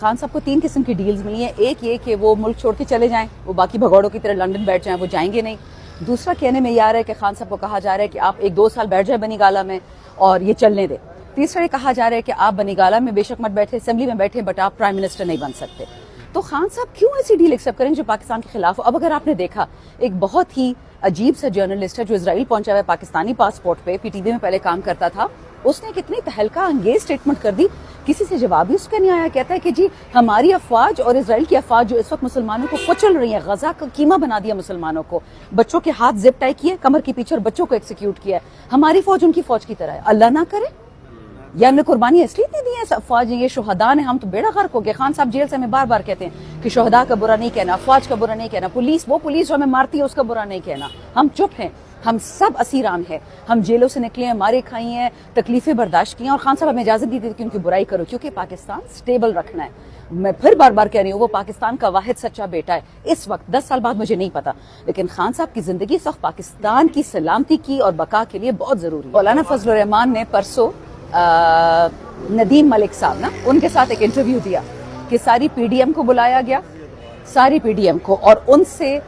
खान साहब को 3 किस्म की डील्स मिली हैं। एक ये कि वो मुल्क छोड़ के चले जाएं, वो बाकी भगौड़ों की तरह लंदन बैठ जाएं, वो जाएंगे नहीं। दूसरा कहने में ये आ रहा है कि खान साहब को कहा जा रहा है कि आप 1-2 साल बैठ जाए बनीगाला में और ये चलने दे। तीसरा ये कहा जा रहा है कि आप बनीगाला में बेशक मत बैठे, असेंबली में बैठे, बट आप प्राइम मिनिस्टर नहीं बन सकते। तो खान साहब क्यों ऐसी डील एक्सेप्ट करें जो पाकिस्तान के खिलाफ हो? अब अगर आपने देखा, एक बहुत ही अजीब सा जर्नलिस्ट है जो इजराइल पहुंचा हुआ है पाकिस्तानी पासपोर्ट पे, पीटीवी में पहले काम करता था, उसने कितनी तहलका अंगेज स्टेटमेंट कर दी, किसी से जवाब भी उसका नहीं आया। कहता है कि जी हमारी अफवाज और इजराइल की अफवाज जो इस वक्त मुसलमानों को कुचल रही है, गजा का कीमा बना दिया मुसलमानों को, बच्चों के हाथ जिप टाई किए कमर के पीछे और बच्चों को एक्सिक्यूट किया है, हमारी फौज उनकी फौज की तरह है। अल्लाह ना करे, या हमने कुर्बानी इसलिए नहीं दी है, अफवाज ये शुहदा ने, हम तो बेड़ा गर्क हो गए। खान साहब जेल से हमें बार बार कहते हैं कि शुहदा का बुरा नहीं कहना, अफवाज का बुरा नहीं कहना, पुलिस वो पुलिस जो हमें मारती है उसका बुरा नहीं कहना। हम चुप हैं, हम सब असीरान हैं, हम जेलों से निकले हैं, मारे खाई हैं, तकलीफें बर्दाश्त की हैं, और खान साहब हमें इजाजत दी थी कि उनकी बुराई करो, क्योंकि पाकिस्तान स्टेबल रखना है। मैं फिर बार बार कह रही हूँ, वो पाकिस्तान का वाहिद सच्चा बेटा है इस वक्त। 10 साल बाद मुझे नहीं पता, लेकिन खान साहब की जिंदगी इस वक्त पाकिस्तान की सलामती की और बका के लिए बहुत जरूरी है। मौलाना फजल रहमान ने परसों नदीम मलिक साहब ना, उनके साथ एक इंटरव्यू दिया कि सारी पीडीएम को बुलाया गया, सारी पीडीएम को, और उनसे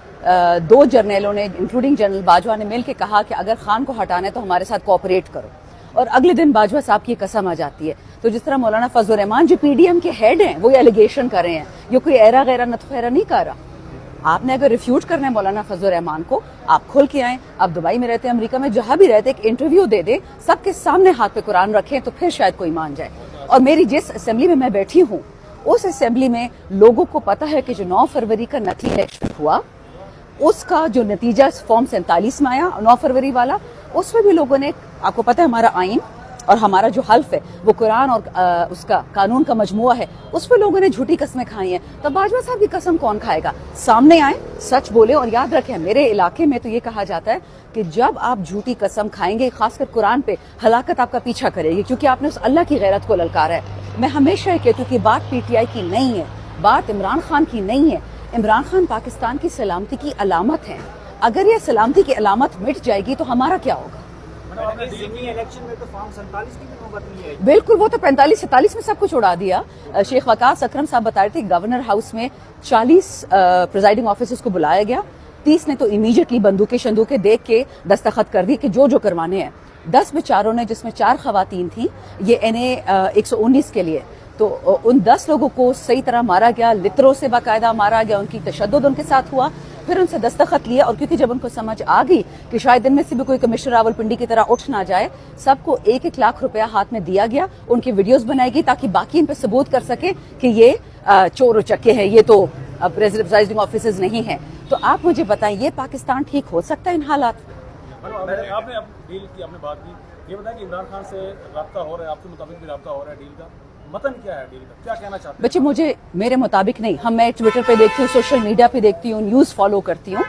2 जर्नलों ने इंक्लूडिंग जनरल बाजवा ने मिल के कहा कि अगर खान को हटाना है तो हमारे साथ कोऑपरेट करो। और अगले दिन बाजवा साहब की कसम आ जाती है। तो जिस तरह मौलाना फजल रहमान जो पीडीएम के हेड हैं वो ये एलिगेशन कर रहे हैं, ये कोई एरा गैरा नतखैरा नहीं कर रहा। आपने अगर रिफ्यूज करना है मौलाना फजल रहमान को, आप खुल के आएं। आप दुबई में रहते हैं, अमेरिका में, जहां भी रहते, एक इंटरव्यू दे दे, सबके सामने हाथ पे कुरान रखें, तो फिर शायद कोई मान जाए। और मेरी जिस असेंबली में मैं बैठी हूँ, उस असेंबली में लोगों को पता है कि जो 9 फरवरी का नकली इलेक्शन हुआ, उसका जो नतीजा फॉर्म 47 में आया 9 फरवरी वाला, उसमें भी लोगों ने, आपको पता है हमारा आइन और हमारा जो हल्फ है वो कुरान और उसका कानून का मजमुआ है, उस पर लोगों ने झूठी कस्में खाई हैं। तो बाजवा साहब की कसम कौन खाएगा? सामने आए, सच बोले। और याद रखें, मेरे इलाके में तो ये कहा जाता है कि जब आप झूठी कसम खाएंगे, खासकर कुरान पे, हलाकत आपका पीछा करेगी, क्योंकि आपने उस अल्लाह की गैरत को ललकारा है। मैं हमेशा ये कहती हूँ कि बात पीटीआई की नहीं है, बात इमरान खान की नहीं है। इमरान खान पाकिस्तान की सलामती की अलामत है। अगर ये सलामती की अलामत मिट जाएगी तो हमारा क्या होगा? इलेक्शन में तो फॉर्म 47 की भी नौबत नहीं है। बिल्कुल, वो तो 45-47 में सब कुछ उड़ा दिया। शेख वकास अकरम साहब बता रहे थे गवर्नर हाउस में 40 प्रिजाइडिंग ऑफिसर्स को बुलाया गया, 30 ने तो इमीडिएटली बंदूकें शंदूकें देख के दस्तखत कर दी कि जो करवाने हैं। 10 बेचारों ने, जिसमें 4 खवातीन थी, ये NA 119 के लिए, तो उन 10 लोगों को सही तरह मारा गया, लित्रों से बाकायदा मारा गया, उनकी तशद्दुद उनके साथ हुआ। फिर उनसे दस्तखत लिया, और क्योंकि जब उनको समझ आ गई कि शायद इनमें से भी कोई कमिश्नर रावलपिंडी की तरह उठ ना जाए, सबको 1-1 लाख रुपया हाथ में दिया गया। उनकी वीडियोस बनाई गई ताकि बाकी इन पे सबूत कर सके कि ये चोर उचक्के हैं, ये तो प्रेसिडेंट ऑफिसर्स नहीं है। तो आप मुझे बताएं, ये पाकिस्तान ठीक हो सकता है इन हालात? आपने डील की, आपने बात की, ये बताएं कि इमरान खान से राब्ता हो रहा है, आपके मुताबिक भी राब्ता हो रहा है डील का? मतन क्या है डील का, क्या कहना चाहते हैं? बच्चे, मुझे मेरे मुताबिक नहीं, मैं ट्विटर पे देखती हूँ, सोशल मीडिया पे देखती हूँ, न्यूज़ फॉलो करती हूँ।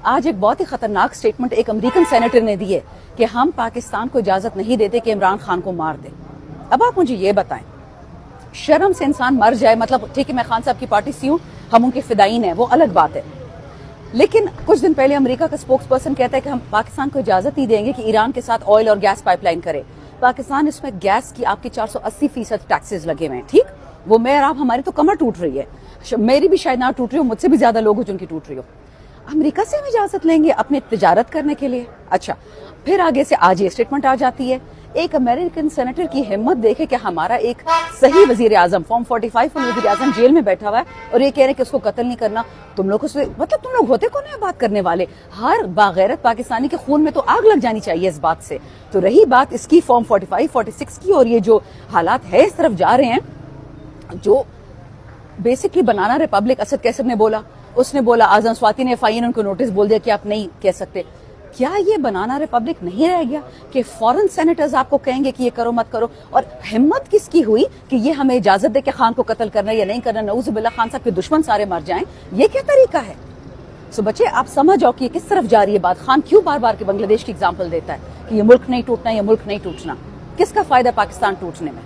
आज एक बहुत ही खतरनाक स्टेटमेंट एक अमेरिकन सेनेटर ने दी है कि हम पाकिस्तान को इजाजत नहीं देते कि इमरान खान को मार दे। अब आप मुझे ये बताएं, शर्म से इंसान मर जाए, मतलब ठीक है मैं खान साहब की पार्टी से हूँ, हम उनके फिदायीन हैं, वो अलग बात है, लेकिन कुछ दिन पहले अमेरिका का स्पोक्स पर्सन कहता है कि हम पाकिस्तान को इजाजत ही देंगे कि ईरान के साथ ऑयल और गैस पाइपलाइन करे। पाकिस्तान, इसमें गैस की आपकी 480% टैक्सेस लगे हुए हैं, ठीक, वो मैं और आप, हमारी तो कमर टूट रही है, मेरी भी शायद ना टूट रही हो, मुझसे भी ज्यादा लोग हो जिनकी टूट रही हो। अमेरिका से हम इजाजत लेंगे अपने तिजारत करने के लिए? अच्छा, फिर आगे से आज ये स्टेटमेंट आ जाती है। एक अमेरिकन सेनेटर की हिम्मत देखे कि हमारा एक सही वजीर आजम, फॉर्म 45 में वजीर आजम जेल में बैठा हुआ है, और ये कह रहे हैं कि उसको कत्ल नहीं करना। तुम लोग उससे, मतलब तुम लोग होते कौन है बात करने वाले? हर बागैरत पाकिस्तानी के खून में तो आग लग जानी चाहिए इस बात से। तो रही बात इसकी फॉर्म 45-46 की, और ये जो हालात है इस तरफ जा रहे हैं, जो बेसिकली बनाना रिपब्लिक, असद कैसर ने बोला, उसने बोला, आजम स्वाति ने FIA ने उनको नोटिस बोल दिया कि आप नहीं कह सकते। क्या ये बनाना रिपब्लिक नहीं रह गया कि फॉरेन सेनेटर्स आपको कहेंगे कि ये करो मत करो? और हिम्मत किसकी हुई कि ये हमें इजाजत दे के खान को कत्ल करना या नहीं करना? नऊजुबिल्लाह, खान साहब के दुश्मन सारे मर जाएं, ये क्या तरीका है? सो बच्चे, आप समझ आओ कि किस तरफ जा रही है बात। खान क्यों बार बार के बांग्लादेश की एग्जाम्पल देता है कि ये मुल्क नहीं टूटना, ये मुल्क नहीं टूटना? किसका फायदा पाकिस्तान टूटने में?